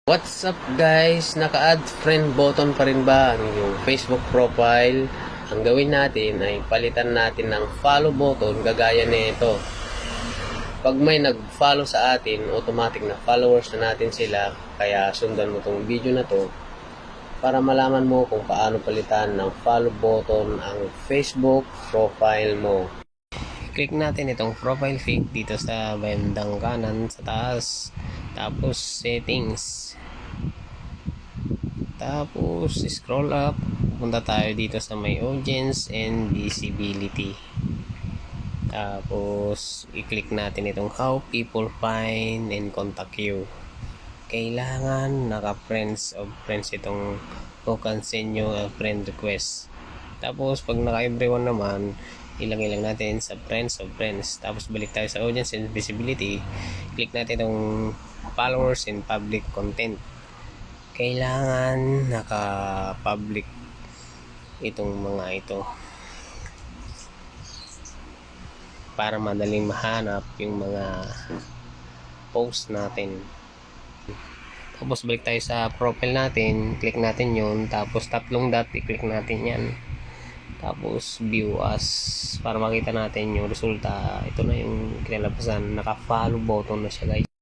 What's up guys? Naka-add friend button pa rin ba ang iyong Facebook profile? Ang gawin natin ay palitan natin ng follow button gagaya nito. Pag may nag-follow sa atin, automatic na followers na natin sila. Kaya sundan mo tong video na to para malaman mo kung paano palitan ng follow button ang Facebook profile mo. Click natin itong profile pic dito sa bandang kanan sa taas. Tapos settings. Tapos scroll up. Punta tayo dito sa my audience and visibility. Tapos i-click natin itong how people find and contact you. Kailangan naka-friends of friends itong who can send you a friend request. Tapos pag naka-everyone naman, ilagay lang natin sa friends of friends. Tapos balik tayo sa audience and visibility. Click natin itong followers and public content. Kailangan naka-public itong mga ito para madaling mahanap yung mga post natin. Tapos balik tayo sa profile natin, click natin yun, tapos tatlong dot, i-click natin yan, tapos view as para makita natin yung resulta. Ito na yung kinalabasan, naka-follow button na siya guys.